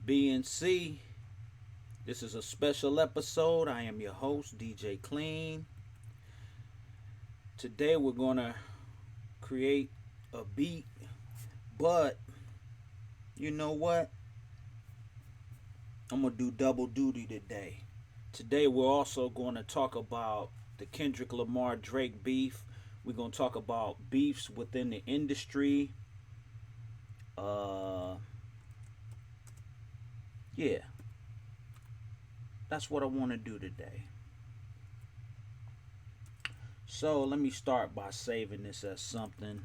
B and C. This is a special episode. I am your host, DJ Clean. Today we're going to create a beat, but you know what? I'm going to do double duty today. Today we're also going to talk about the Kendrick Lamar Drake beef. We're going to talk about beefs within the industry. Yeah. That's what I want to do today. So let me start by saving this as something.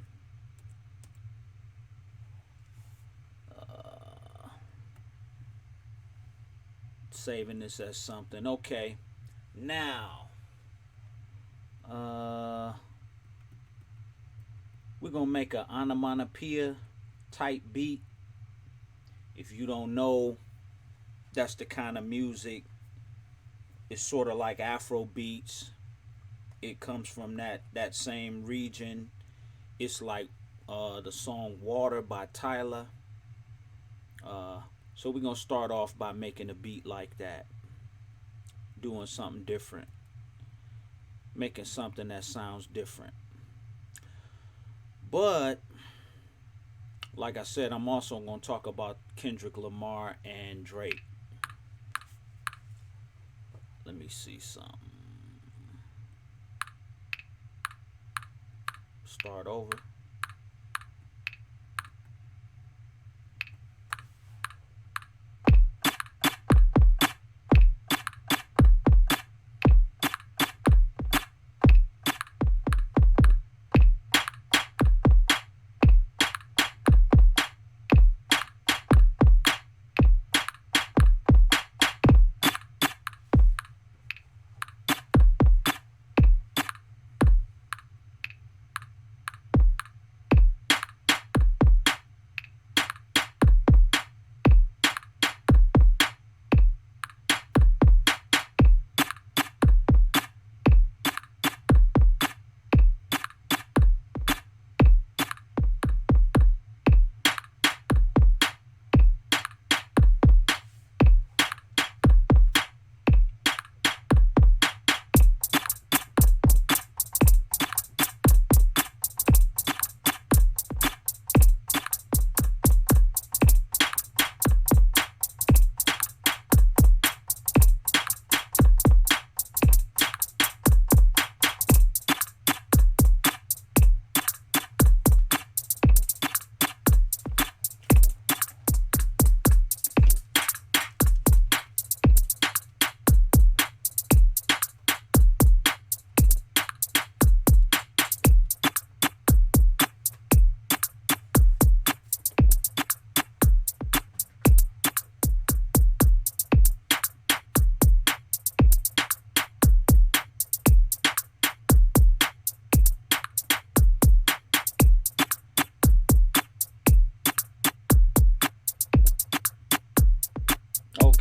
Okay. Now, we're gonna make an onomatopoeia type beat. If you don't know, that's the kind of music. It's sort of like Afro beats. It comes from that same region. It's like the song "Water" by Tyler. So we're gonna start off by making a beat like that, doing something different, making something that sounds different. But like I said, I'm also gonna talk about Kendrick Lamar and Drake. Let me see something. Start over.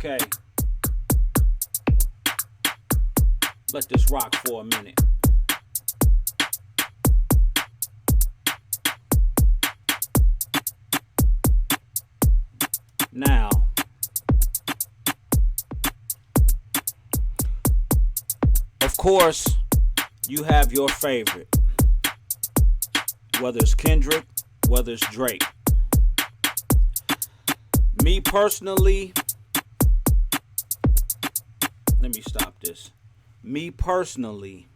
Okay. Let this rock for a minute. Now, of course, you have your favorite. Whether it's Kendrick, whether it's Drake. Me personally, let me stop this. Me personally,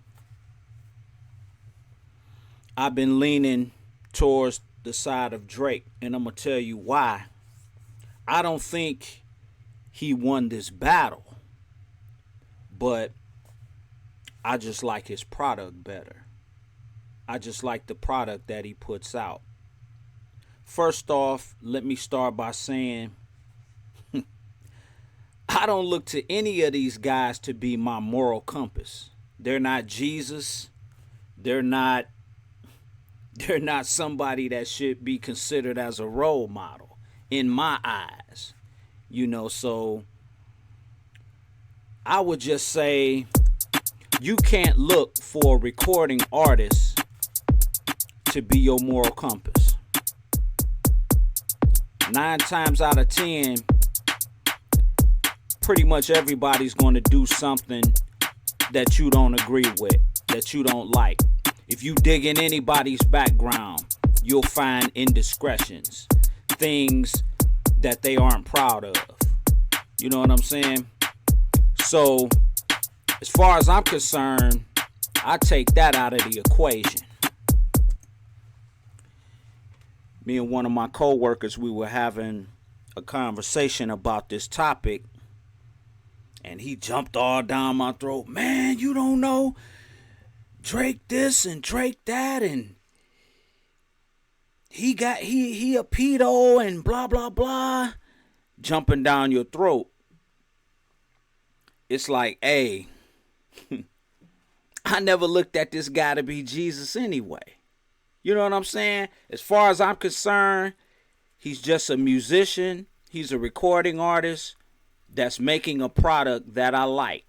I've been leaning towards the side of Drake, and I'm going to tell you why. I don't think he won this battle, but I just like his product better. I just like the product that he puts out. First off, let me start by saying I don't look to any of these guys to be my moral compass. They're not Jesus. They're not somebody that should be considered as a role model in my eyes. So I would just say you can't look for a recording artist to be your moral compass. 9 times out of 10, pretty much everybody's going to do something that you don't agree with, that you don't like. If you dig in anybody's background, you'll find indiscretions, things that they aren't proud of. You know what I'm saying? So, as far as I'm concerned, I take that out of the equation. Me and one of my co-workers, we were having a conversation about this topic, and he jumped all down my throat. Man, you don't know Drake this and Drake that, and he a pedo and blah blah blah, jumping down your throat. It's like, hey, I never looked at this guy to be Jesus anyway. You know what I'm saying? As far as I'm concerned, he's just a musician. He's a recording artist that's making a product that I like.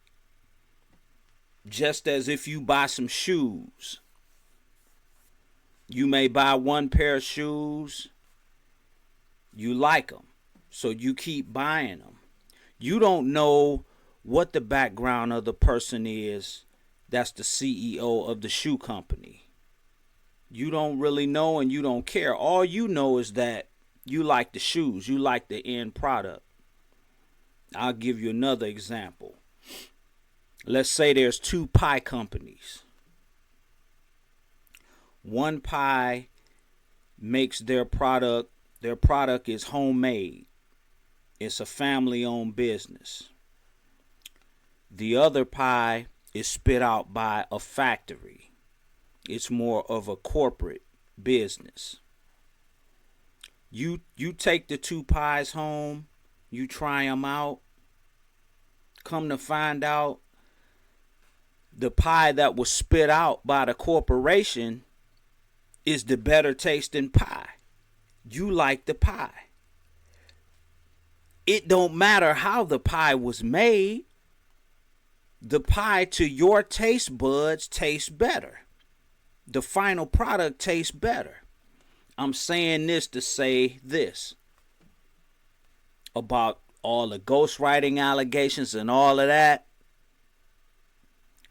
Just as if you buy some shoes. You may buy one pair of shoes. You like them. So you keep buying them. You don't know what the background of the person is that's the CEO of the shoe company. You don't really know and you don't care. All you know is that you like the shoes. You like the end product. I'll give you another example. Let's say there's two pie companies. One pie makes their product. Their product is homemade. It's a family-owned business. The other pie is spit out by a factory. It's more of a corporate business. You take the two pies home, you try them out. Come to find out, the pie that was spit out by the corporation is the better tasting pie. You like the pie. It don't matter how the pie was made. The pie to your taste buds tastes better. The final product tastes better. I'm saying this to say this about all the ghostwriting allegations and all of that.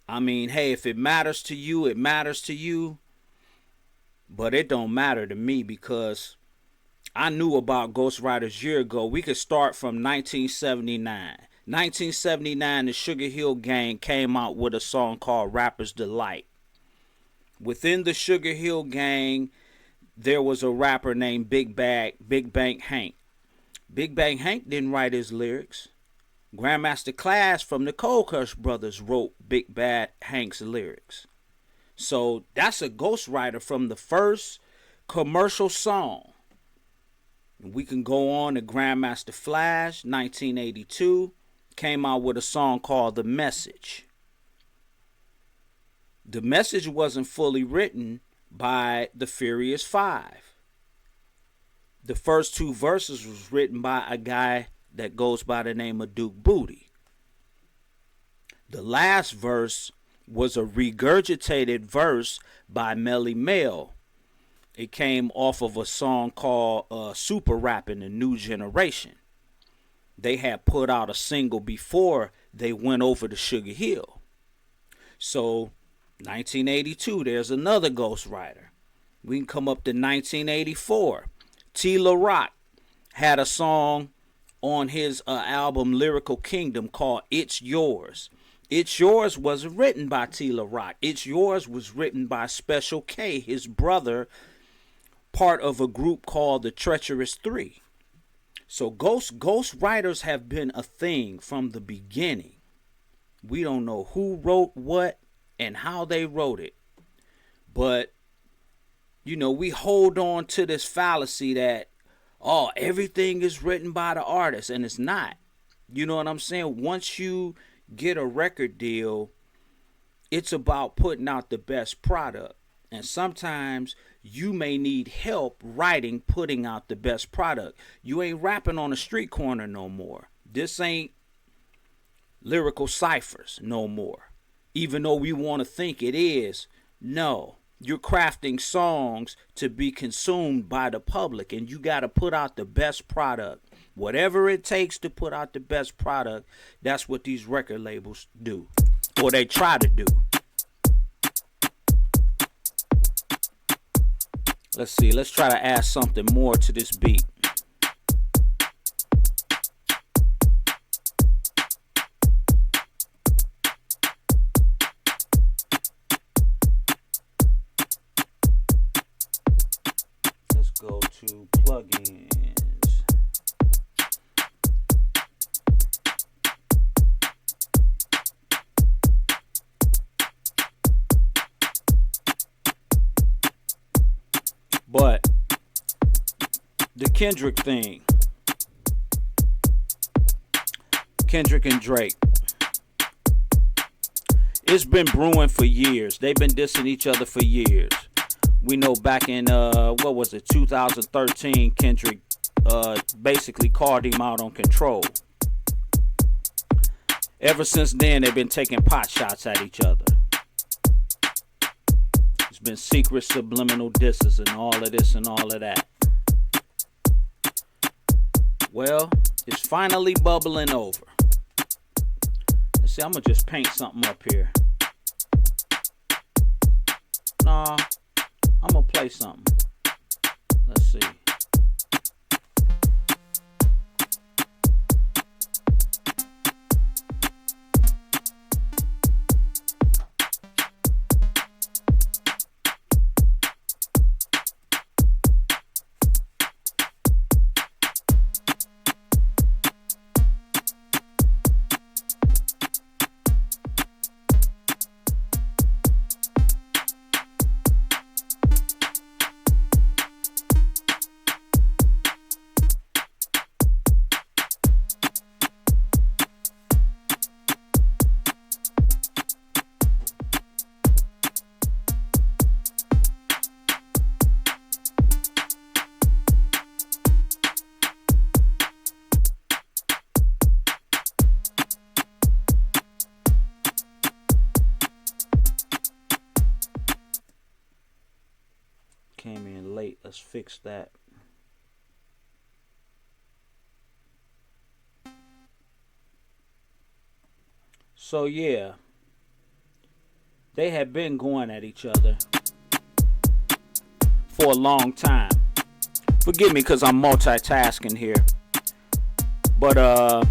I mean, hey, if it matters to you, it matters to you. But it don't matter to me because I knew about ghostwriters a year ago. We could start from 1979. 1979, the Sugar Hill Gang came out with a song called Rapper's Delight. Within the Sugar Hill Gang, there was a rapper named Big Bank Hank. Big Bank Hank didn't write his lyrics. Grandmaster Class from the Cold Crush Brothers wrote Big Bad Hank's lyrics. So that's a ghostwriter from the first commercial song. We can go on to Grandmaster Flash, 1982, came out with a song called The Message. The Message wasn't fully written by the Furious Five. The first two verses was written by a guy that goes by the name of Duke Booty. The last verse was a regurgitated verse by Melly Mel. It came off of a song called Super Rappin' the New Generation. They had put out a single before they went over to Sugar Hill. So 1982, there's another ghostwriter. We can come up to 1984. T. La Rock had a song on his album Lyrical Kingdom called It's Yours. It's Yours wasn't written by T. La Rock. It's Yours was written by Special K, his brother, part of a group called the Treacherous Three. So ghost writers have been a thing from the beginning. We don't know who wrote what and how they wrote it. But, you know, we hold on to this fallacy that, oh, everything is written by the artist, and it's not. You know what I'm saying? Once you get a record deal, it's about putting out the best product. And sometimes you may need help writing, putting out the best product. You ain't rapping on a street corner no more. This ain't lyrical ciphers no more. Even though we want to think it is, no. You're crafting songs to be consumed by the public, and you got to put out the best product Whatever it takes to put out the best product, that's what these record labels do. Or they try to do. Let's see. Let's try to add something more to this beat. Let's go to plugins. But the Kendrick thing, Kendrick and Drake, it's been brewing for years. They've been dissing each other for years. We know back in, 2013, Kendrick basically called him out on Control. Ever since then, they've been taking pot shots at each other. Been secret subliminal disses and all of this and all of that. Well, it's finally bubbling over. Let's see, I'm gonna just paint something up here. Nah, I'm gonna play something. Let's see. Came in late. Let's fix that. So yeah, they had been going at each other for a long time. Forgive me because I'm multitasking here. But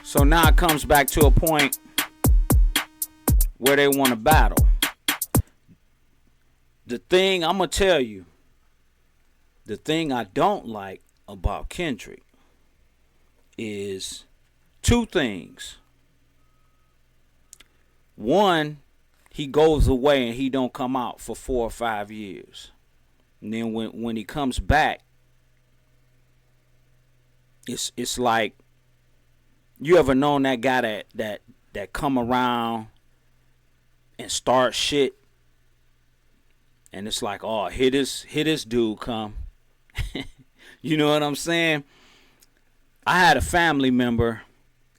so now it comes back to a point where they want to battle. The thing I'm going to tell you, the thing I don't like about Kendrick is two things. One, he goes away and he don't come out for 4 or 5 years. And then when he comes back, it's like, you ever known that guy that come around and start shit? And it's like, oh, here this dude come. You know what I'm saying? I had a family member,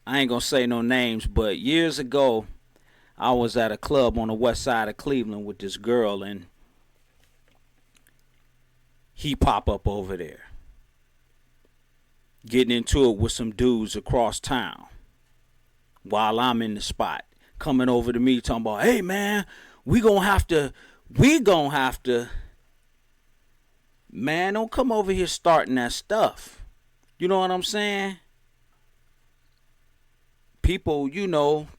I ain't gonna say no names, but years ago, I was at a club on the west side of Cleveland with this girl, and he pop up over there, getting into it with some dudes across town, while I'm in the spot, coming over to me talking about, hey man, we gonna have to, man, don't come over here starting that stuff. You know what I'm saying? People,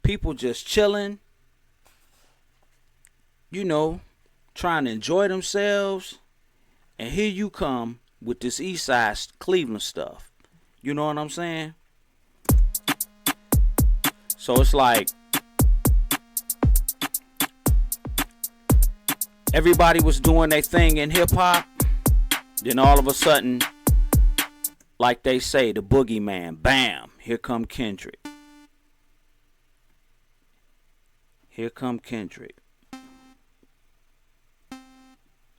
people just chilling, trying to enjoy themselves. And here you come with this East Side Cleveland stuff. You know what I'm saying? So it's like, everybody was doing their thing in hip hop. Then all of a sudden, like they say, the boogeyman, bam, here come Kendrick. Here come Kendrick.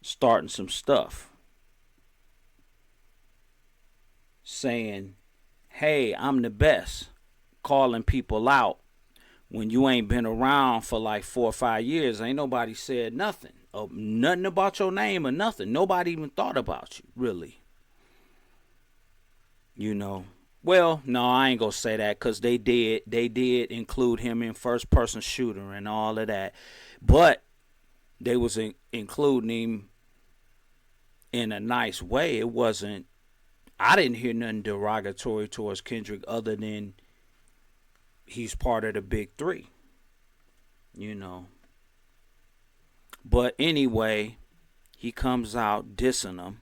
Starting some stuff. Saying, hey, I'm the best. Calling people out. When you ain't been around for like 4 or 5 years, ain't nobody said nothing. Nothing about your name or nothing. Nobody even thought about you, really. You know. Well, no, I ain't gonna say that because they did include him in first person shooter and all of that, but they was including him in a nice way. It wasn't. I didn't hear nothing derogatory towards Kendrick other than he's part of the big three. You know. But anyway, he comes out dissing them.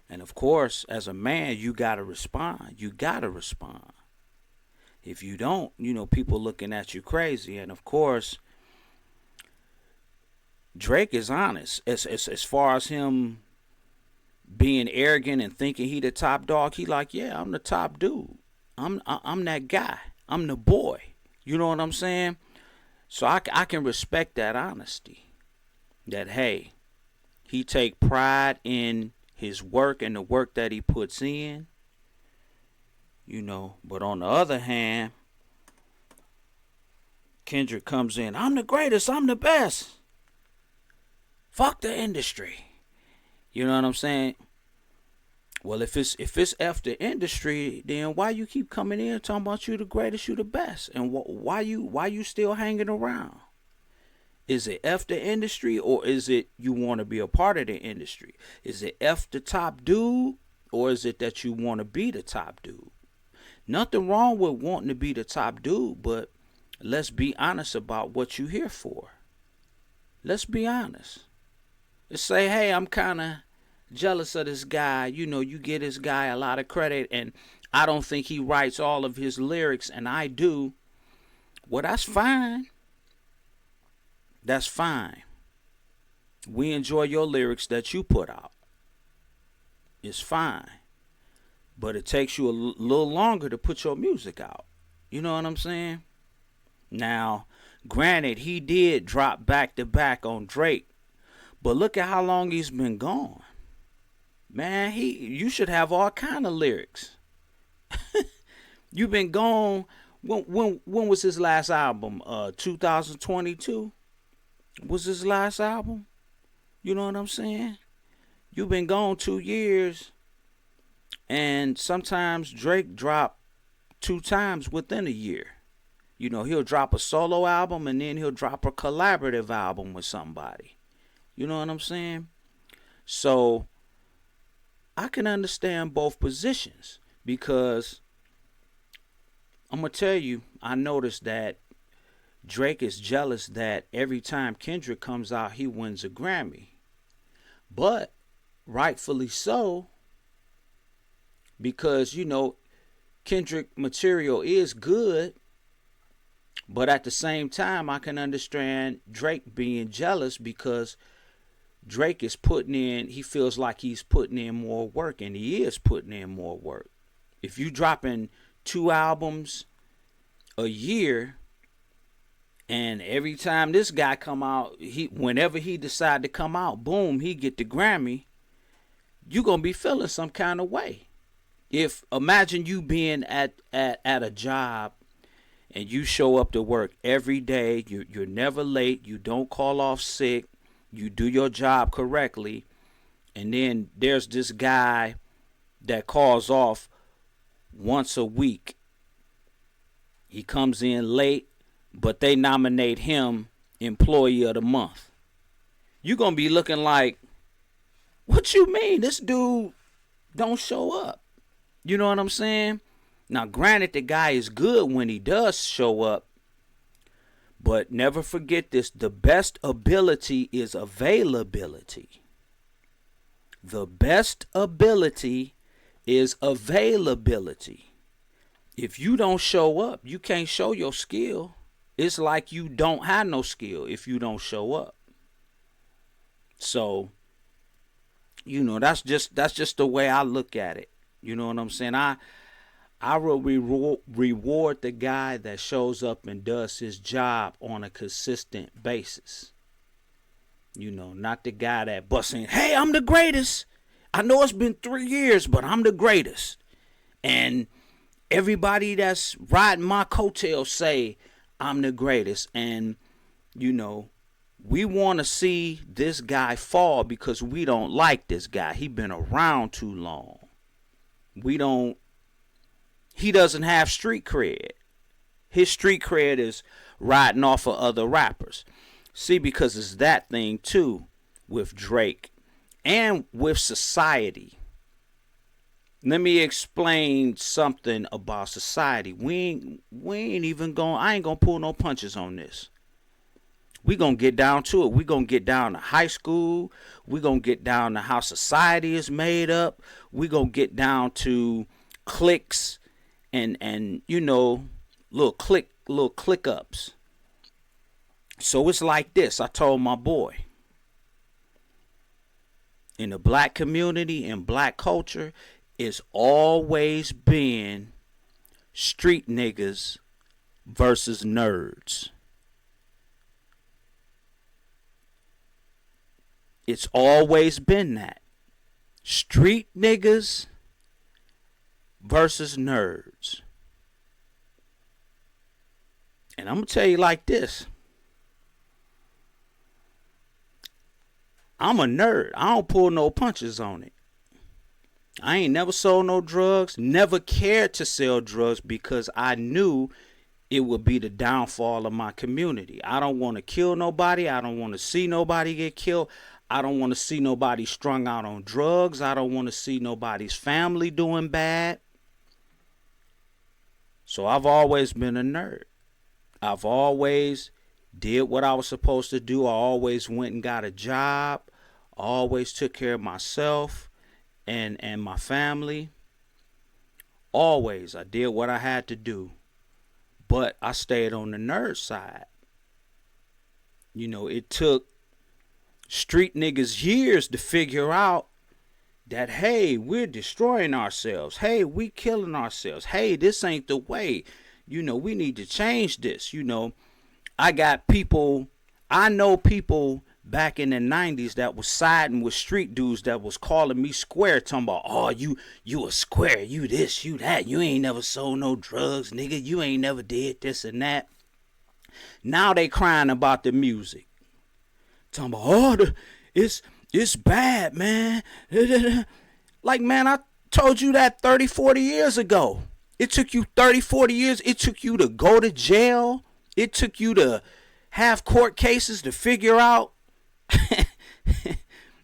And of course, as a man, you got to respond. You got to respond. If you don't, people looking at you crazy. And of course, Drake is honest. As far as him being arrogant and thinking he the top dog, he like, yeah, I'm the top dude. I'm that guy. I'm the boy. You know what I'm saying? So I can respect that honesty. That, hey, he take pride in his work and the work that he puts in. But on the other hand, Kendrick comes in, I'm the greatest, I'm the best. Fuck the industry. You know what I'm saying? Well, if it's F the industry, then why you keep coming in talking about you the greatest, you the best, and why you still hanging around? Is it F the industry, or is it you want to be a part of the industry? Is it F the top dude, or is it that you want to be the top dude? Nothing wrong with wanting to be the top dude, but let's be honest about what you here for. Let's be honest. Let's say, hey, I'm kind of jealous of this guy. You get this guy a lot of credit, and I don't think he writes all of his lyrics, and I do. Well, that's fine. That's fine. We enjoy your lyrics that you put out. It's fine. But it takes you a little longer to put your music out. You know what I'm saying? Now, granted, he did drop back to back on Drake. But look at how long he's been gone. Man, you should have all kind of lyrics. You've been gone. When was his last album? 2022 was his last album. You know what I'm saying? You've been gone 2 years, and sometimes Drake drop 2 times within a year. He'll drop a solo album and then he'll drop a collaborative album with somebody. You know what I'm saying? So I can understand both positions, because I'm going to tell you, I noticed that Drake is jealous that every time Kendrick comes out, he wins a Grammy. But rightfully so, because, Kendrick material is good. But at the same time, I can understand Drake being jealous, because Drake is he feels like he's putting in more work, and he is putting in more work. If you dropping 2 albums a year, and every time this guy come out, whenever he decide to come out, boom, he get the Grammy, you gonna be feeling some kind of way. Imagine you being at a job, and you show up to work every day, you're never late, you don't call off sick, you do your job correctly, and then there's this guy that calls off once a week. He comes in late, but they nominate him Employee of the Month. You're going to be looking like, what you mean? This dude don't show up. You know what I'm saying? Now, granted, the guy is good when he does show up, but never forget this: the best ability is availability. The best ability is availability. If you don't show up, you can't show your skill. It's like you don't have no skill if you don't show up. So, that's just the way I look at it. You know what I'm saying? I will reward the guy that shows up and does his job on a consistent basis. Not the guy that busts in, hey, I'm the greatest. I know it's been 3 years, but I'm the greatest. And everybody that's riding my coattails say I'm the greatest. And, We want to see this guy fall because we don't like this guy. He been around too long. He doesn't have street cred. His street cred is riding off of other rappers. See, because it's that thing too with Drake and with society. Let me explain something about society. I ain't gonna pull no punches on this. We gonna get down to it. We gonna get down to high school. We gonna get down to how society is made up. We gonna get down to cliques and little click ups. So it's like this. I told my boy, in the black community and black culture, it's always been street niggas versus nerds. It's always been that. Street niggas versus nerds. And I'm going to tell you like this. I'm a nerd. I don't pull no punches on it. I ain't never sold no drugs, never cared to sell drugs because I knew it would be the downfall of my community. I don't want to kill nobody. I don't want to see nobody get killed. I don't want to see nobody strung out on drugs. I don't want to see nobody's family doing bad. So I've always been a nerd. I've always did what I was supposed to do. I always went and got a job. I always took care of myself and my family. Always. I did what I had to do. But I stayed on the nerd side. It took street niggas years to figure out that, hey, we're destroying ourselves. Hey, we killing ourselves. Hey, this ain't the way. We need to change this. I know people back in the 90s that was siding with street dudes that was calling me square, talking about, oh, you a square, you this, you that, you ain't never sold no drugs, nigga, you ain't never did this and that. Now they crying about the music. Talking about, oh, it's bad, man. Like, man, I told you that 30, 40 years ago. It took you 30, 40 years. It took you to go to jail. It took you to have court cases to figure out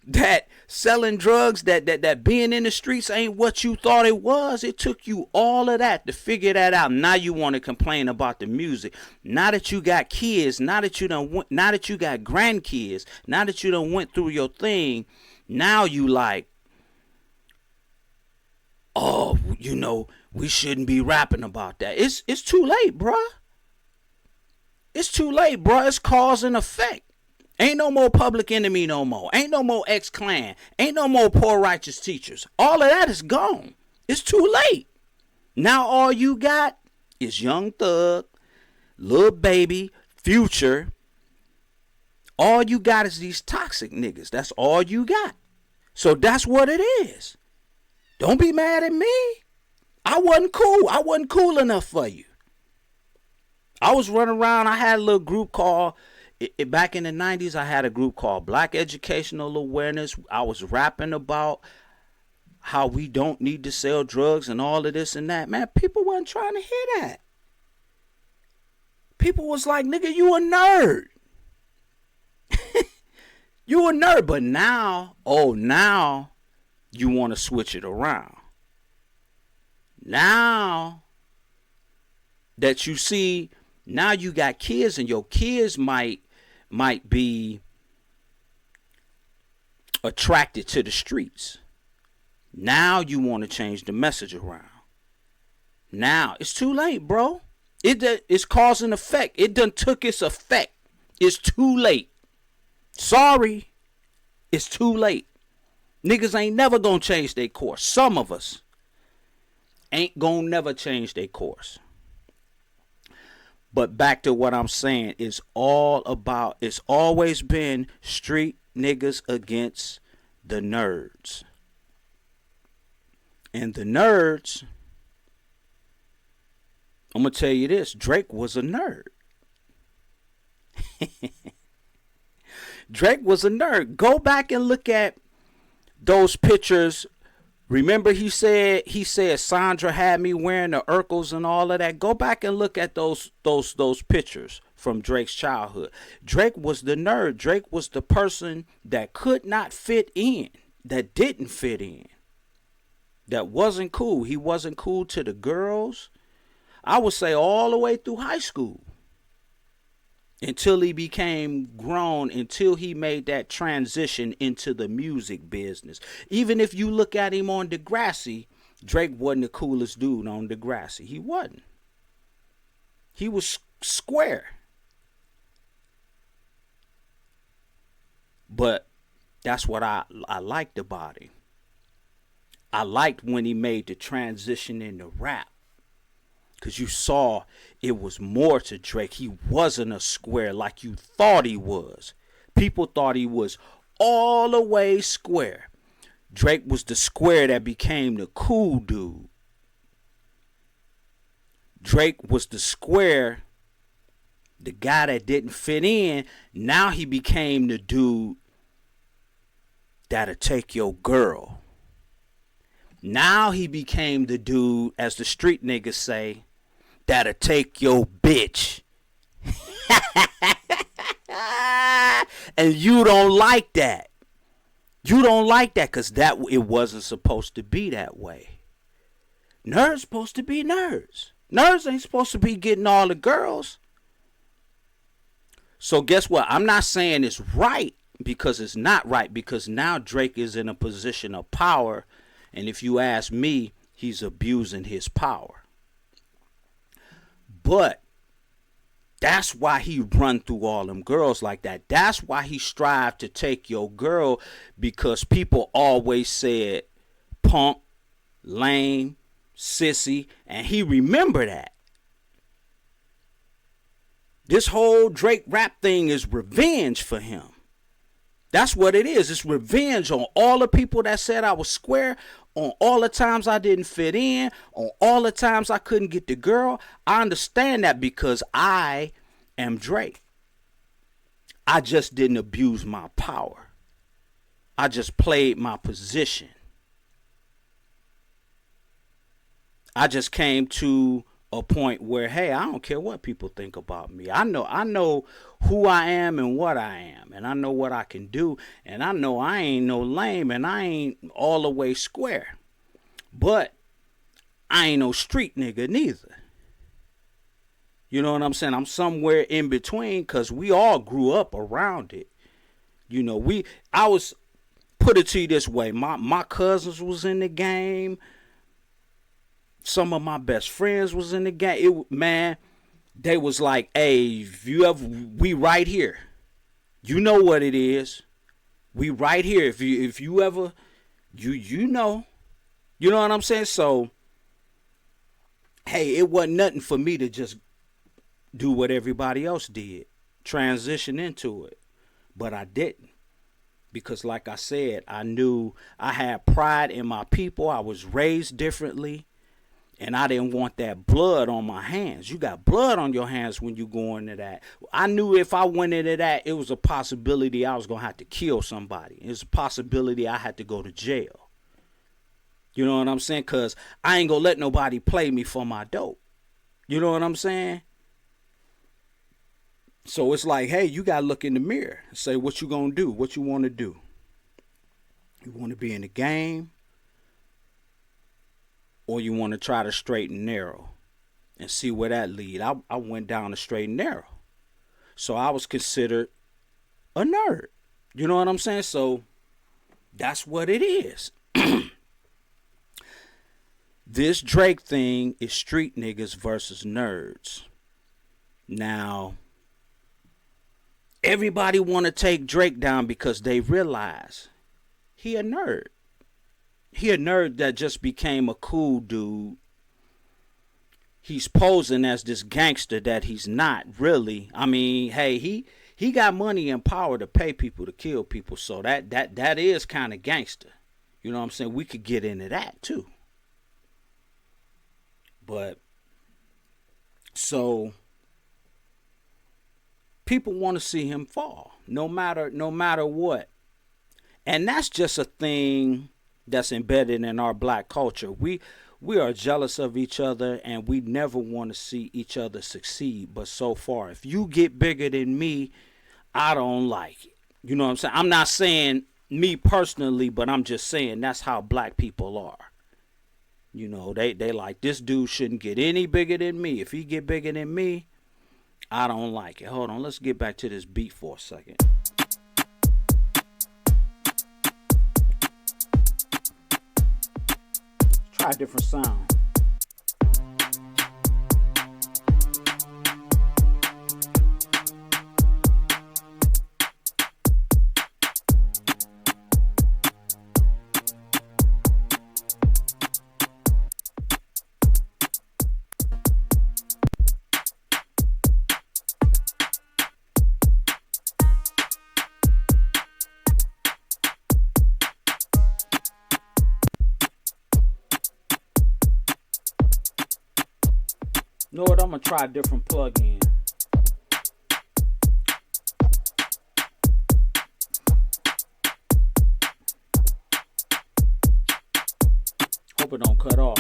that selling drugs, that being in the streets ain't what you thought it was. It took you all of that to figure that out. Now you want to complain about the music. Now that you got kids, now that you got grandkids, now that you done went through your thing, now you like, oh, we shouldn't be rapping about that. It's too late, bruh. It's too late, bruh. It's cause and effect. Ain't no more Public Enemy no more. Ain't no more X-Clan. Ain't no more Poor Righteous Teachers. All of that is gone. It's too late. Now all you got is Young Thug, Lil Baby, Future. All you got is these toxic niggas. That's all you got. So that's what it is. Don't be mad at me. I wasn't cool. I wasn't cool enough for you. I was running around. I had a little group called, back in the 90s, I had a group called Black Educational Awareness. I was rapping about how we don't need to sell drugs and all of this and that. Man, people wasn't trying to hear that. People was like, nigga, you a nerd. You a nerd. But now you want to switch it around. Now that you see, now you got kids and your kids might be attracted to the streets. Now you want to change the message around. Now it's too late, bro. It's cause and effect. It done took its effect. It's too late. Sorry. It's too late. Niggas ain't never gonna change their course. Some of us ain't gonna never change their course. But back to what I'm saying, it's always been street niggas against the nerds. And the nerds, I'm going to tell you this, Drake was a nerd. Drake was a nerd. Go back and look at those pictures. Remember he said Sandra had me wearing the Urkels and all of that. Go back and look at those pictures from Drake's childhood. Drake was the nerd. Drake was the person that could not fit in, that didn't fit in, that wasn't cool. He wasn't cool to the girls. I would say all the way through high school. Until he became grown, until he made that transition into the music business. Even if you look at him on Degrassi, Drake wasn't the coolest dude on Degrassi. He wasn't. He was square. But that's what I liked about him. I liked when he made the transition into rap. Because you saw it was more to Drake. He wasn't a square like you thought he was. People thought he was all the way square. Drake was the square that became the cool dude. Drake was the square, the guy that didn't fit in. Now he became the dude that'll take your girl. Now he became the dude, as the street niggas say, that'll take your bitch. And you don't like that. You don't like that because it wasn't supposed to be that way. Nerds supposed to be nerds. Nerds ain't supposed to be getting all the girls. So guess what? I'm not saying it's right because it's not right, because now Drake is in a position of power. And if you ask me, he's abusing his power. But that's why he run through all them girls like that. That's why he strived to take your girl, because people always said punk, lame, sissy, and he remember that. This whole Drake rap thing is revenge for him. That's what it is. It's revenge on all the people that said I was square, on all the times I didn't fit in, on all the times I couldn't get the girl. I understand that because I am Drake. I just didn't abuse my power. I just played my position. I just came to a point where, hey, I don't care what people think about me. I know who I am and what I am, and I know what I can do, and I know I ain't no lame, and I ain't all the way square, but I ain't no street nigga neither. You know what I'm saying? I'm somewhere in between, because we all grew up around it. You know, I was, put it to you this way, my cousins was in the game. Some of my best friends was in the game. They was like, hey, if you ever, we right here. You know what it is. We right here. If you ever, you know. You know what I'm saying? So, hey, it wasn't nothing for me to just do what everybody else did. Transition into it. But I didn't. Because like I said, I knew I had pride in my people. I was raised differently. And I didn't want that blood on my hands. You got blood on your hands when you go into that. I knew if I went into that, it was a possibility I was going to have to kill somebody. It was a possibility I had to go to jail. You know what I'm saying? Because I ain't going to let nobody play me for my dope. You know what I'm saying? So it's like, hey, you got to look in the mirror and say what you going to do, what you want to do. You want to be in the game? Or you want to try to straight and narrow and see where that lead. I went down the straight and narrow. So I was considered a nerd. You know what I'm saying? So that's what it is. This Drake thing is street niggas versus nerds. Now, everybody want to take Drake down because they realize he a nerd. He a nerd that just became a cool dude. He's posing as this gangster that he's not really. I mean, hey, he got money and power to pay people to kill people. So that is kind of gangster. You know what I'm saying? We could get into that too. But so People want to see him fall, no matter what. And that's just a thing that's embedded in our black culture. We are jealous of each other, and we never want to see each other succeed. But so far, if you get bigger than me, I don't like it. You know what I'm saying? I'm not saying me personally, but I'm just saying that's how black people are. You know, they like, this dude shouldn't get any bigger than me. If he get bigger than me, I don't like it. Hold on, let's get back to this beat for a second. Try a different sound. You know what? I'm going to try a different plug-in. Hope it don't cut off.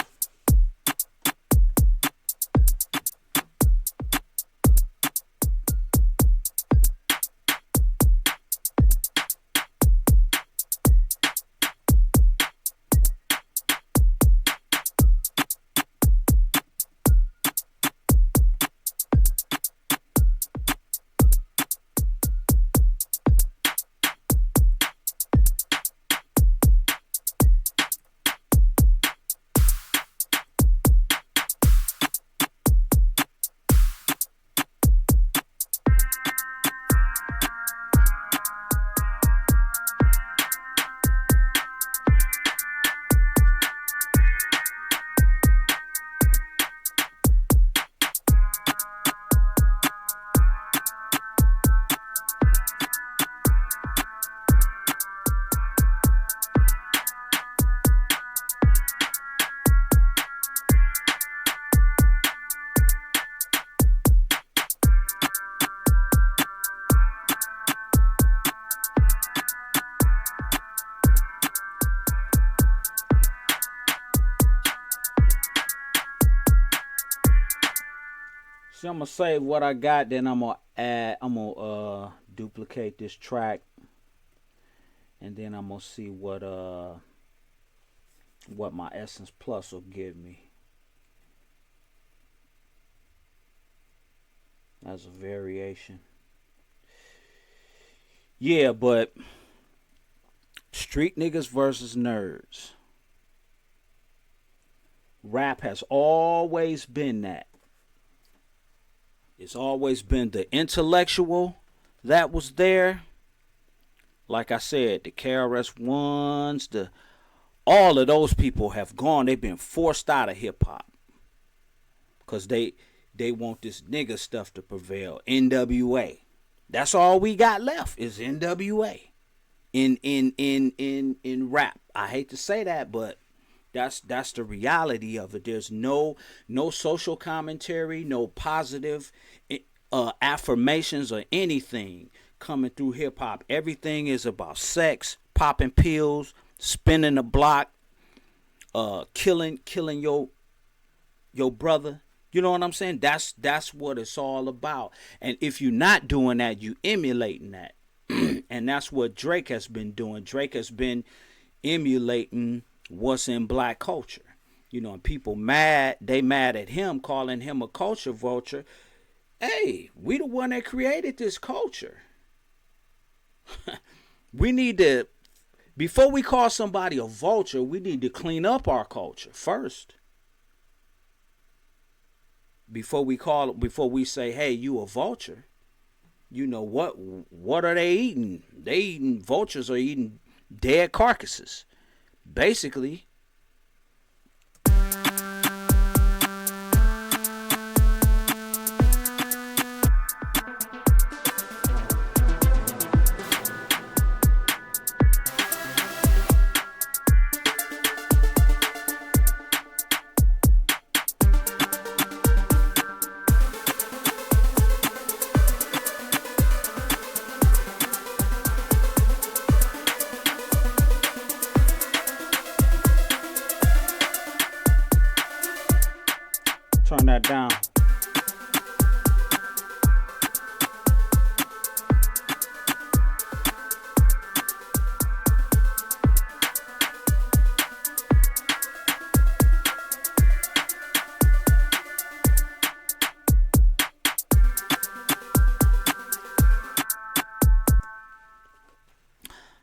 See, I'm gonna save what I got, then I'm gonna duplicate this track, and then I'm gonna see what my Essence Plus will give me as a variation. Yeah, but street niggas versus nerds. Rap has always been that. It's always been the intellectual that was there. Like I said, the KRS-Ones, all of those people have gone. They've been forced out of hip hop because they want this nigga stuff to prevail. NWA. That's all we got left is NWA in rap. I hate to say that, but that's the reality of it. There's no social commentary, no positive affirmations or anything coming through hip hop. Everything is about sex, popping pills, spinning the block, killing your brother. You know what I'm saying? That's what it's all about. And if you're not doing that, you emulating that. And that's what Drake has been doing. Drake has been emulating what's in black culture. You know, and people mad at him, calling him a culture vulture. Hey, we the one that created this culture. We need to, before we call somebody a vulture, we need to clean up our culture first. Before we say, hey, you a vulture, you know what are they eating? Vultures are eating dead carcasses. Basically. Turn that down.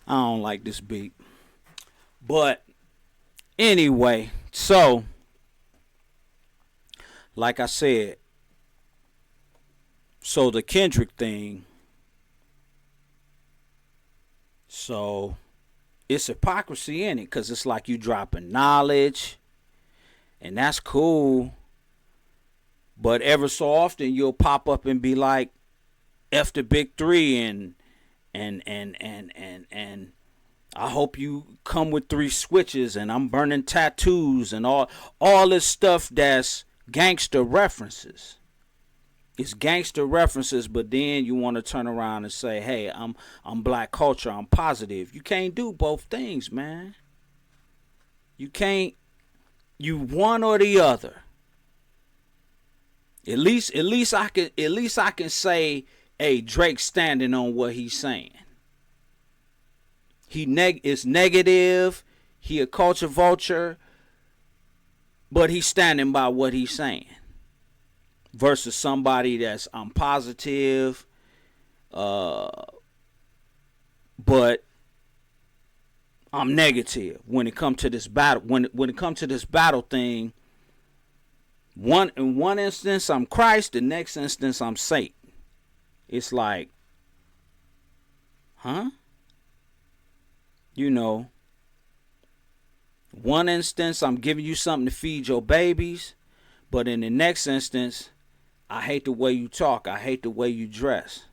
I don't like this beat. But anyway, so like I said, so the Kendrick thing, so it's hypocrisy in it, because it's like you dropping knowledge, and that's cool. But ever so often you'll pop up and be like, F the big three, and I hope you come with 3 switches, and I'm burning tattoos, and all this stuff that's gangster references. It's gangster references, but then you want to turn around and say, hey, I'm black culture, I'm positive. You can't do both things, man. You can't. You one or the other. At least I can say, hey, Drake's standing on what he's saying. He is negative. He a culture vulture, but he's standing by what he's saying. Versus somebody that's I'm positive, but I'm negative when it comes to this battle. When it comes to this battle thing, in one instance I'm Christ, the next instance I'm Satan. It's like, huh? You know, one instance I'm giving you something to feed your babies, but in the next instance, I hate the way you talk, I hate the way you dress.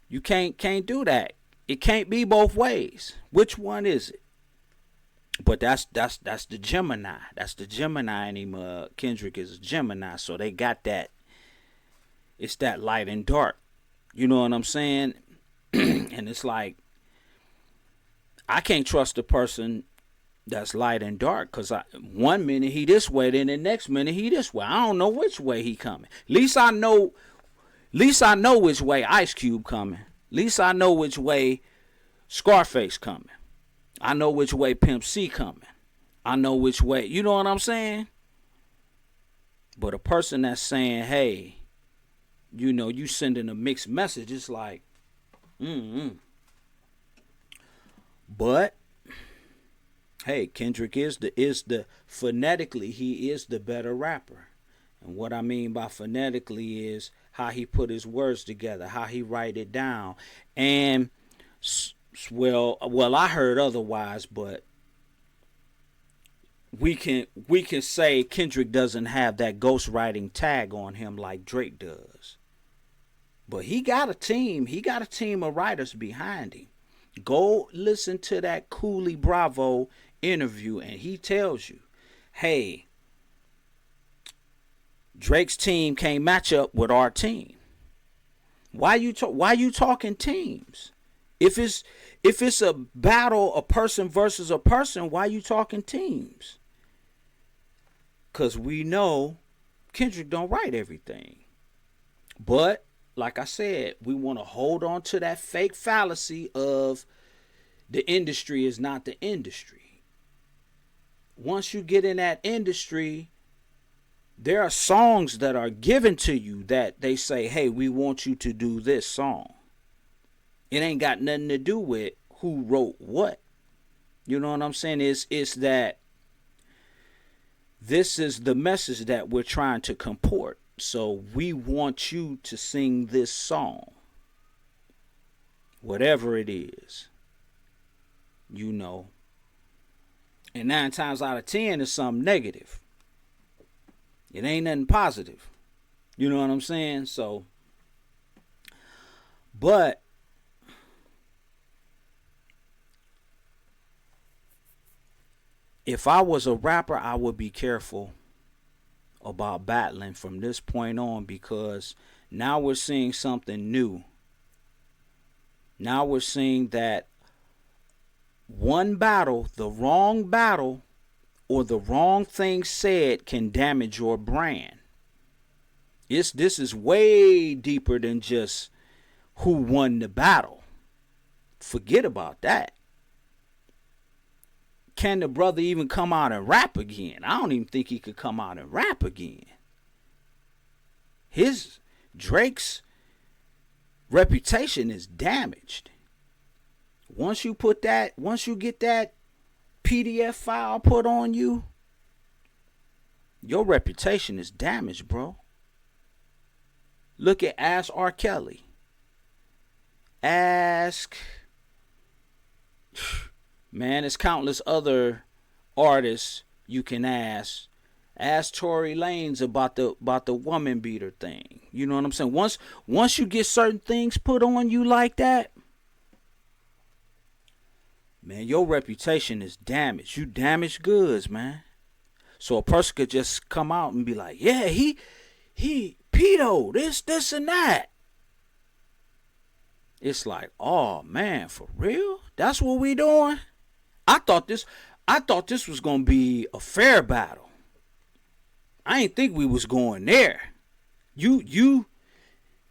You can't do that. It can't be both ways. Which one is it? But that's the Gemini. That's the Gemini in him. Kendrick is a Gemini, so they got that. It's that light and dark. You know what I'm saying? And it's like, I can't trust a person that's light and dark, because one minute he this way, then the next minute he this way. I don't know which way he coming. At least I know which way Ice Cube coming. At least I know which way Scarface coming. I know which way Pimp C coming. I know which way, you know what I'm saying? But a person that's saying, hey, you know, you sending a mixed message, it's like, But hey, Kendrick is the phonetically, he is the better rapper. And what I mean by phonetically is how he put his words together, how he write it down. And well, I heard otherwise, but we can say Kendrick doesn't have that ghostwriting tag on him like Drake does. But he got a team. He got a team of writers behind him. Go listen to that Cooley Bravo interview, and he tells you, hey, Drake's team can't match up with our team. Why you talking teams? If it's a battle, a person versus a person, why you talking teams? Because we know Kendrick don't write everything. But like I said, we want to hold on to that fake fallacy of the industry is not the industry. Once you get in that industry, there are songs that are given to you that they say, hey, we want you to do this song. It ain't got nothing to do with who wrote what. You know what I'm saying? It's that this is the message that we're trying to comport. So we want you to sing this song. Whatever it is. You know. And 9 times out of 10 is something negative. It ain't nothing positive. You know what I'm saying? So, but if I was a rapper, I would be careful about battling from this point on, because now we're seeing something new. Now we're seeing that one battle, the wrong battle, or the wrong thing said can damage your brand. This is way deeper than just who won the battle. Forget about that. Can the brother even come out and rap again? I don't even think he could come out and rap again. Drake's reputation is damaged. Once you get that PDF file put on you, your reputation is damaged, bro. Look at Ask R. Kelly. Ask, man, there's countless other artists you can ask. Ask Tory Lanez about the woman beater thing. You know what I'm saying? Once you get certain things put on you like that, man, your reputation is damaged. You damaged goods, man. So a person could just come out and be like, yeah, he pedo, this and that. It's like, oh man, for real? That's what we doing? I thought this was gonna be a fair battle. I ain't think we was going there.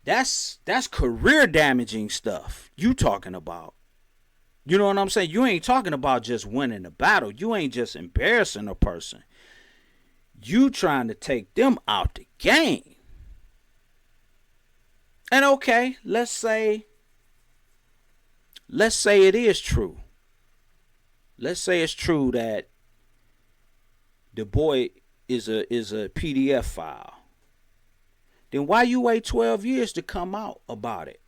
That's career damaging stuff you talking about. You know what I'm saying? You ain't talking about just winning a battle. You ain't just embarrassing a person. You trying to take them out the game. And okay, let's say it is true. Let's say it's true that the boy is a PDF file. Then why you wait 12 years to come out about it?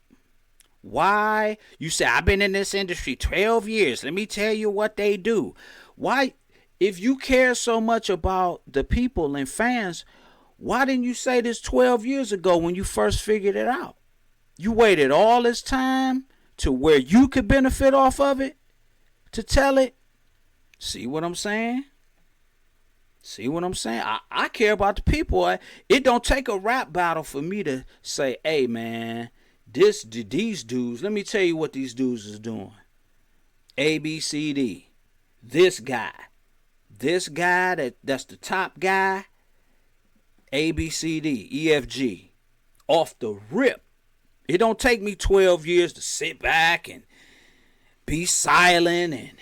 Why? You say, I've been in this industry 12 years. Let me tell you what they do. Why? If you care so much about the people and fans, why didn't you say this 12 years ago when you first figured it out? You waited all this time to where you could benefit off of it to tell it. See what I'm saying? See what I'm saying? I care about the people. It don't take a rap battle for me to say, hey, man, these dudes, let me tell you what these dudes is doing. A, B, C, D. This guy that's the top guy. A, B, C, D, E, F, G. Off the rip. It don't take me 12 years to sit back and be silent and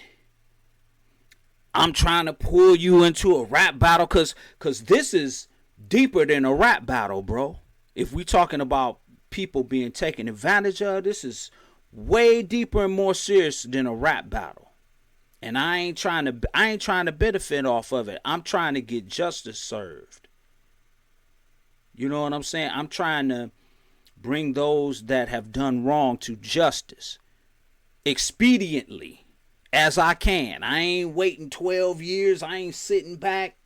I'm trying to pull you into a rap battle cause this is deeper than a rap battle, bro. If we talking about people being taken advantage of, this is way deeper and more serious than a rap battle. And I ain't trying to benefit off of it. I'm trying to get justice served. You know what I'm saying? I'm trying to bring those that have done wrong to justice expediently as I can. I ain't waiting 12 years. I ain't sitting back.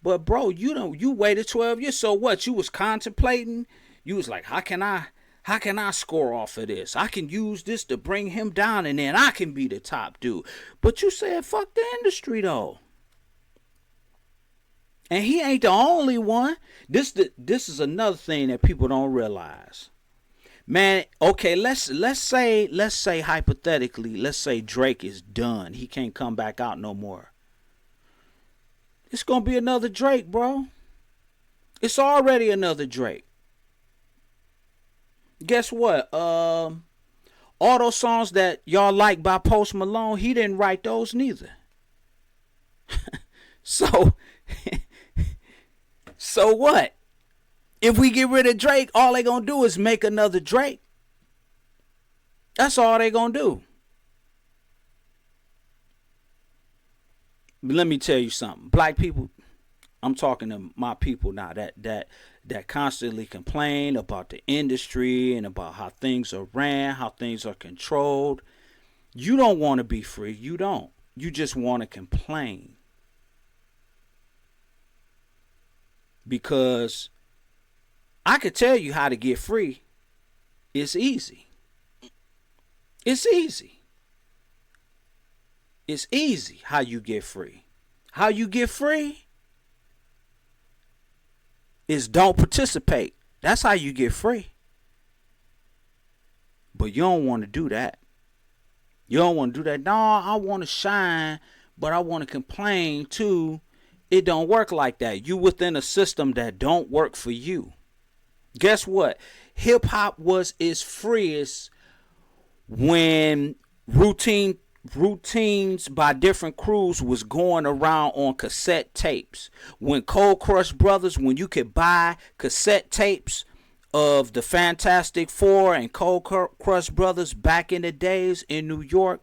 But bro, you waited 12 years. So what? You was contemplating. You was like, how can I score off of this? I can use this to bring him down and then I can be the top dude. But you said fuck the industry though. And he ain't the only one. This is another thing that people don't realize. Man, okay, let's say hypothetically, let's say Drake is done. He can't come back out no more. It's gonna be another Drake, bro. It's already another Drake. Guess what? All those songs that y'all like by Post Malone, he didn't write those neither. So what? If we get rid of Drake, all they gonna do is make another Drake. That's all they gonna do. But let me tell you something. Black people, I'm talking to my people now that constantly complain about the industry and about how things are ran, how things are controlled. You don't want to be free. You don't. You just want to complain. Because I could tell you how to get free. It's easy. It's easy. It's easy how you get free. How you get free is don't participate. That's how you get free. But you don't want to do that. You don't want to do that. No, I want to shine, But I want to complain too. It don't work like that. You within a system that don't work for you. Guess what? Hip hop was its freest when routines by different crews was going around on cassette tapes. When Cold Crush Brothers, when you could buy cassette tapes of the Fantastic Four and Cold Crush Brothers back in the days in New York,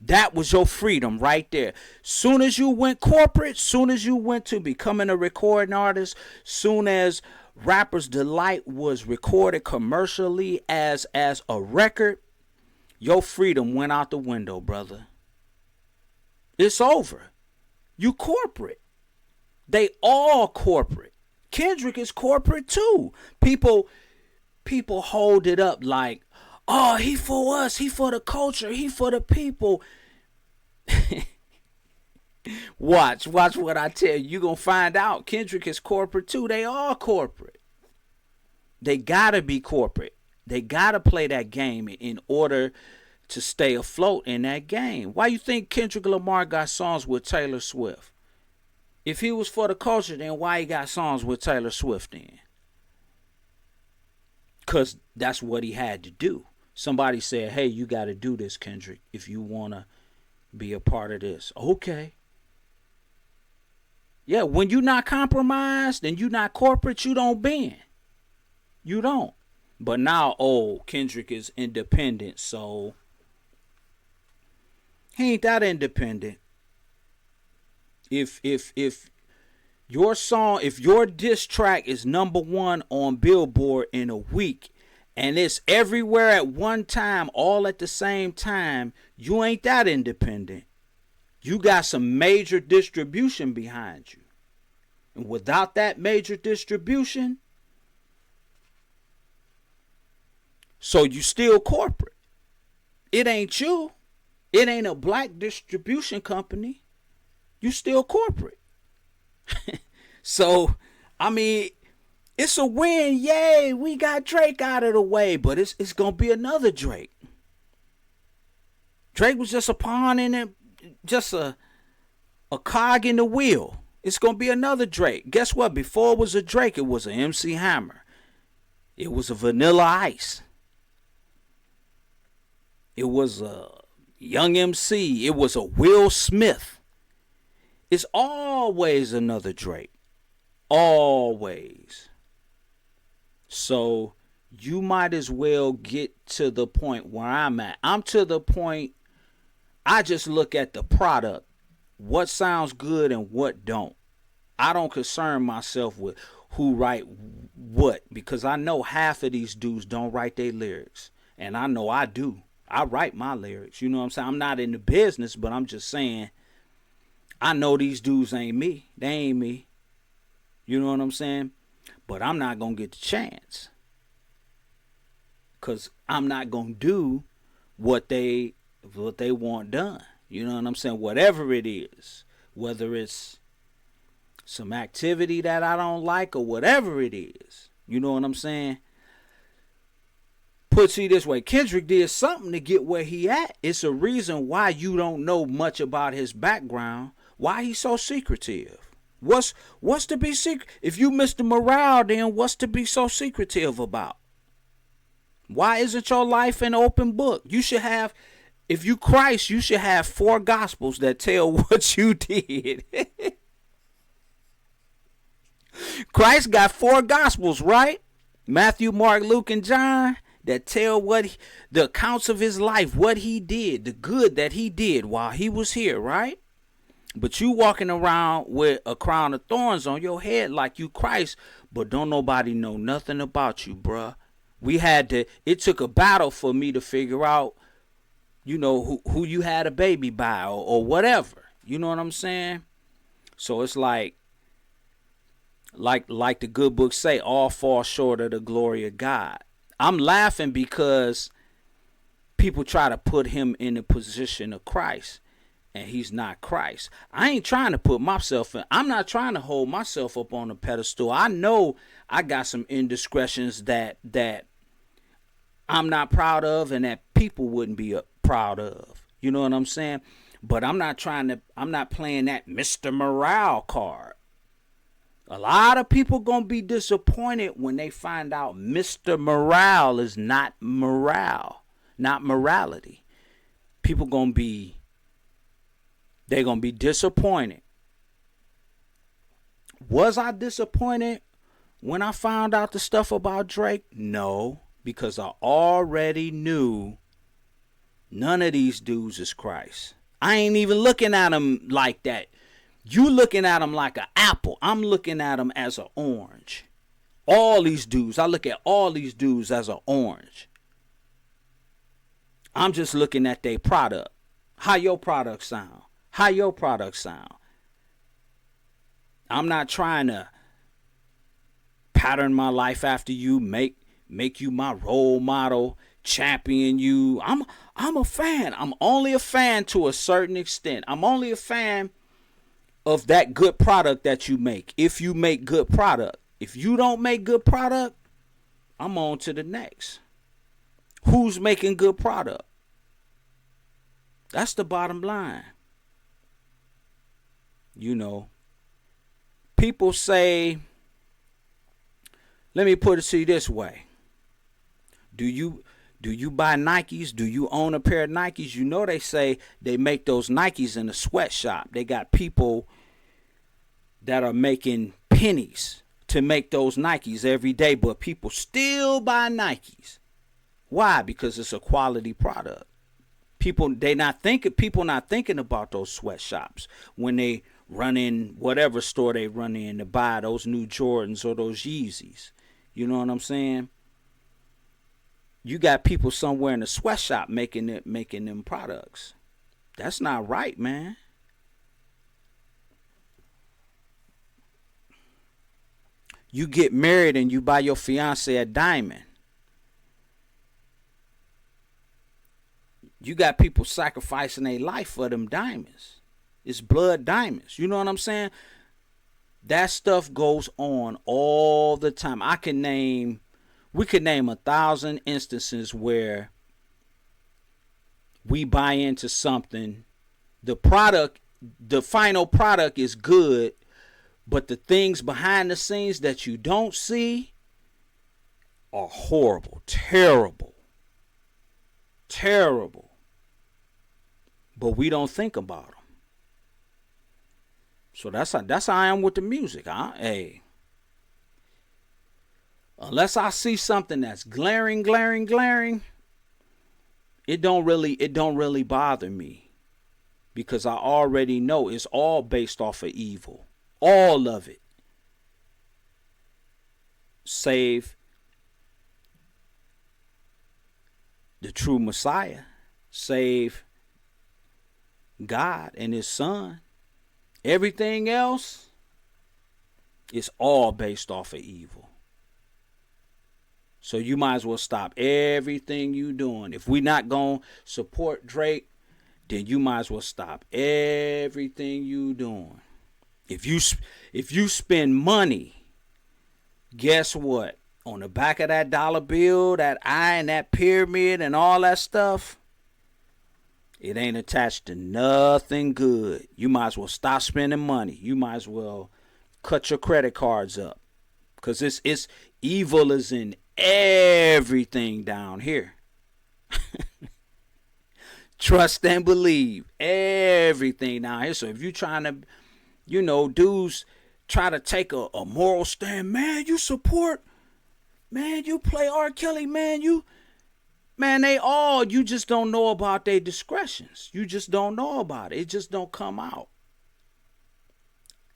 that was your freedom right there. Soon as you went corporate, soon as you went to becoming a recording artist, soon as Rapper's Delight was recorded commercially as a record, your freedom went out the window, brother. It's over. You corporate. They all corporate. Kendrick is corporate too. People hold it up like, oh, he for us, he for the culture, he for the people. Watch what I tell you. You're going to find out. Kendrick is corporate too. They all corporate. They got to be corporate. They got to play that game in order to stay afloat in that game. Why you think Kendrick Lamar got songs with Taylor Swift? If he was for the culture, then why he got songs with Taylor Swift then? Because that's what he had to do. Somebody said, hey, you got to do this, Kendrick, if you want to be a part of this. Okay. Yeah, when you're not compromised and you're not corporate, you don't bend. You don't. But now, Kendrick is independent, so he ain't that independent. If your song, if your diss track is #1 on Billboard in a week, and it's everywhere at one time, all at the same time, you ain't that independent. You got some major distribution behind you. And without that major distribution, so you still corporate. It ain't you. It ain't a black distribution company. You still corporate. So, I mean, it's a win. Yay, we got Drake out of the way. But it's going to be another Drake. Drake was just a pawn in it, just a cog in the wheel. It's going to be another Drake. Guess what? Before it was a Drake, it was an MC Hammer. It was a Vanilla Ice. It was a Young MC. It was a Will Smith. It's always another Drake. Always. So you might as well get to the point where I'm at. I'm to the point, I just look at the product. What sounds good and what don't. I don't concern myself with who write what, because I know half of these dudes don't write their lyrics. And I know I do. I write my lyrics. You know what I'm saying? I'm not in the business, but I'm just saying, I know these dudes ain't me. They ain't me. You know what I'm saying? But I'm not going to get the chance. Because I'm not going to do what they want done. You know what I'm saying? Whatever it is. Whether it's some activity that I don't like or whatever it is. You know what I'm saying? Put it this way, Kendrick did something to get where he at. It's a reason why you don't know much about his background. Why he's so secretive. What's to be secret? If you Mr. Morale, then what's to be so secretive about? Why isn't your life an open book? You should have, if you Christ, you should have 4 gospels that tell what you did. Christ got 4 gospels, right? Matthew, Mark, Luke, and John, that tell the accounts of his life, what he did, the good that he did while he was here, right? But you walking around with a crown of thorns on your head like you Christ, but don't nobody know nothing about you, bruh. It took a battle for me to figure out, you know, who you had a baby by or whatever. You know what I'm saying? So it's like the good book say, all fall short of the glory of God. I'm laughing because people try to put him in the position of Christ, and he's not Christ. I ain't trying to put myself in. I'm not trying to hold myself up on a pedestal. I know I got some indiscretions that I'm not proud of and that people wouldn't be proud of. You know what I'm saying? But I'm not playing that Mr. Morale card. A lot of people gonna be disappointed when they find out Mr. Morale is not morale, not morality. People gonna be disappointed. Was I disappointed when I found out the stuff about Drake? No, because I already knew none of these dudes is Christ. I ain't even looking at them like that. You looking at them like an apple. I'm looking at them as an orange. All these dudes, I look at all these dudes as an orange. I'm just looking at their product. How your product sound? How your product sound? I'm not trying to pattern my life after you, make you my role model, champion you. I'm a fan. I'm only a fan to a certain extent. I'm only a fan of that good product that you make. If you make good product. If you don't make good product, I'm on to the next. Who's making good product? That's the bottom line. You know, people say, let me put it to you this way. Do you buy Nikes? Do you own a pair of Nikes? You know they say they make those Nikes in a sweatshop. They got people that are making pennies to make those Nikes every day, but people still buy Nikes. Why? Because it's a quality product. People not thinking about those sweatshops when they run in whatever store they run in to buy those new Jordans or those Yeezys. You know what I'm saying? You got people somewhere in the sweatshop making them products. That's not right, man. You get married and you buy your fiance a diamond. You got people sacrificing their life for them diamonds. It's blood diamonds. You know what I'm saying? That stuff goes on all the time. We could name 1,000 instances where we buy into something. The final product is good, but the things behind the scenes that you don't see are horrible, terrible. But we don't think about them. So that's how I am with the music. Hey, unless I see something that's glaring, it don't really bother me, because I already know it's all based off of evil. All of it. Save the true Messiah. Save God and his son. Everything else is all based off of evil. So you might as well stop everything you doing. If we not going to support Drake, then you might as well stop everything you doing. If you spend money, guess what? On the back of that dollar bill, that eye and that pyramid and all that stuff, it ain't attached to nothing good. You might as well stop spending money. You might as well cut your credit cards up, because it's evil is in everything down here. Trust and believe, everything down here. So if you trying to, dudes try to take a moral stand, man, you support, man, you play R. Kelly, man, you just don't know about their discretions. You just don't know about it. It just don't come out.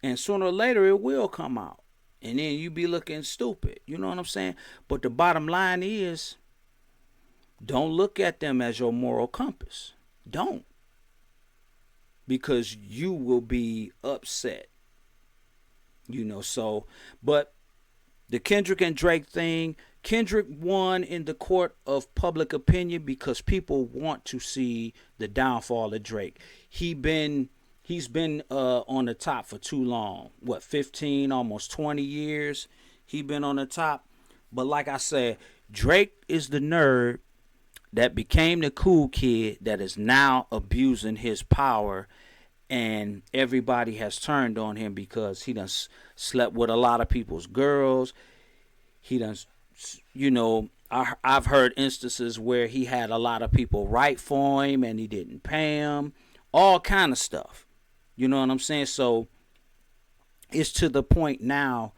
And sooner or later it will come out. And then you be looking stupid. You know what I'm saying? But the bottom line is, don't look at them as your moral compass. Don't. Because you will be upset. But the Kendrick and Drake thing, Kendrick won in the court of public opinion because people want to see the downfall of Drake. He's been on the top for too long. 15, almost 20 years he been on the top. But like I said, Drake is the nerd that became the cool kid that is now abusing his power, and everybody has turned on him because he done slept with a lot of people's girls. He done, I've heard instances where he had a lot of people write for him and he didn't pay him, all kind of stuff. You know what I'm saying? So it's to the point now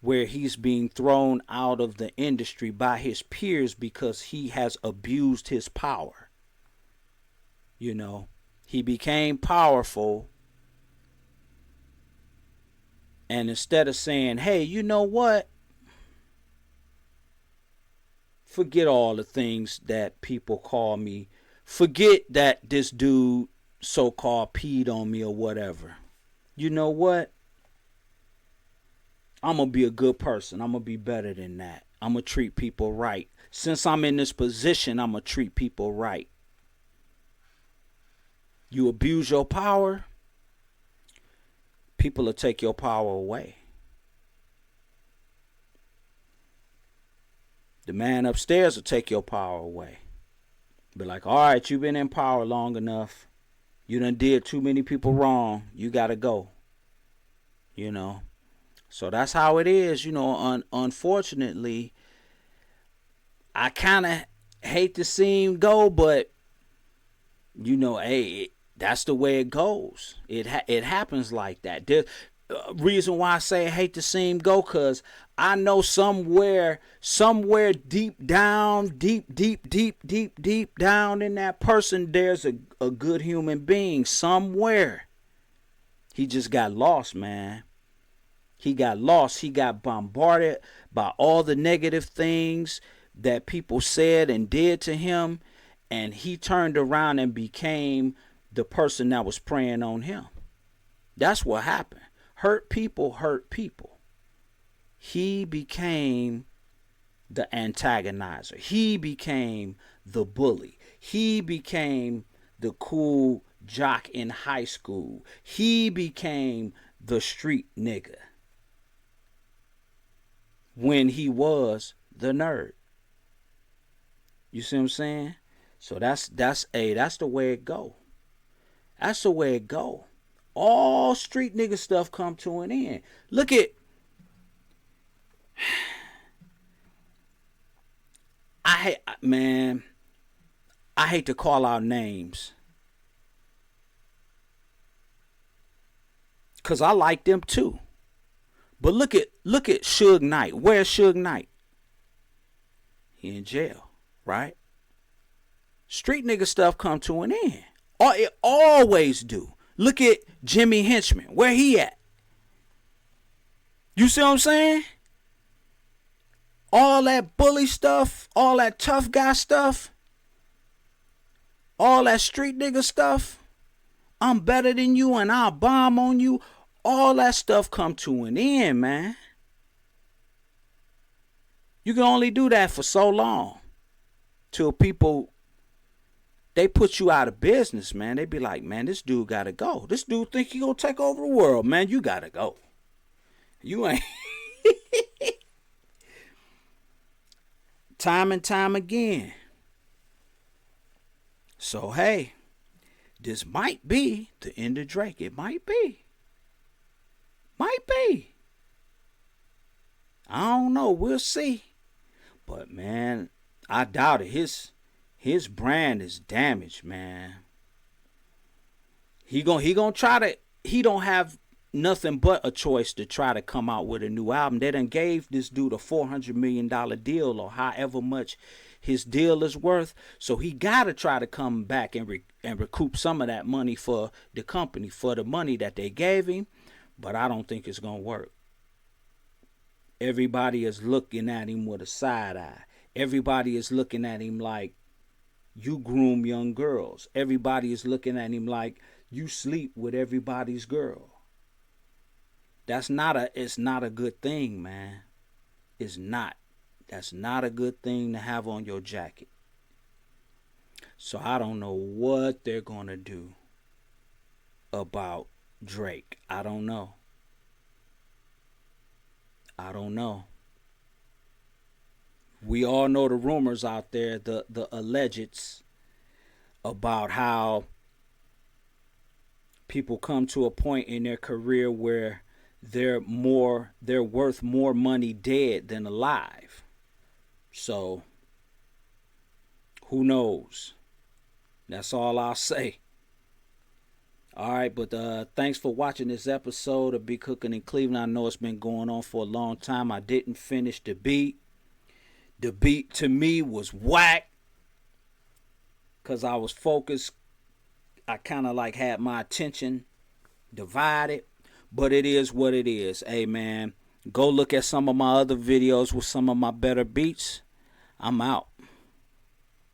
where he's being thrown out of the industry by his peers because he has abused his power. You know, he became powerful, and instead of saying, hey, you know what? Forget all the things that people call me. Forget that this dude so-called peed on me or whatever. You know what? I'm going to be a good person. I'm going to be better than that. I'm going to treat people right. Since I'm in this position, I'm going to treat people right. You abuse your power, people will take your power away. The man upstairs will take your power away. Be like, all right, you've been in power long enough. You done did too many people wrong. You got to go. You know. So that's how it is. You know, unfortunately, I kind of hate to see him go, but, you know, hey, that's the way it goes. It happens like that. The reason why I say I hate to see him go, because I know somewhere deep down in that person, there's a good human being somewhere. He just got lost, man. He got lost. He got bombarded by all the negative things that people said and did to him, and he turned around and became the person that was preying on him. That's what happened. Hurt people hurt people. He became the antagonizer. He became the bully. He became the cool jock in high school. He became the street nigga when he was the nerd. You see what I'm saying? So that's the way it go. That's the way it go. All street nigga stuff come to an end. Look at, I hate to call out names, cause I like them too. But look at Suge Knight. Where's Suge Knight? He in jail, right? Street nigga stuff come to an end. Or it always do. Look at Jimmy Henchman. Where he at? You see what I'm saying? All that bully stuff, all that tough guy stuff, all that street nigga stuff, I'm better than you and I'll bomb on you, all that stuff come to an end, man. You can only do that for so long till people, they put you out of business, man. They be like, man, this dude gotta go. This dude think he gonna take over the world, man. You gotta go. You ain't. Time and time again. So, hey, this might be the end of Drake. It might be. Might be. I don't know. We'll see. But, man, I doubt it. His brand is damaged, man. He gonna try to, he don't have nothing but a choice to try to come out with a new album. They done gave this dude a $400 million deal, or however much his deal is worth. So he gotta try to come back and recoup some of that money for the company, for the money that they gave him. But I don't think it's gonna work. Everybody is looking at him with a side eye. Everybody is looking at him like, you groom young girls. Everybody is looking at him like, you sleep with everybody's girl. It's not a good thing, man. It's not. That's not a good thing to have on your jacket. So I don't know what they're going to do about Drake. I don't know. We all know the rumors out there, the allegeds about how people come to a point in their career where they're worth more money dead than alive. So who knows? That's all I'll say. All right, but thanks for watching this episode of Beatcookin in Cleveland. I know it's been going on for a long time. I didn't finish the beat. The beat to me was whack because I was focused. I kind of like had my attention divided, but it is what it is. Hey, man, go look at some of my other videos with some of my better beats. I'm out.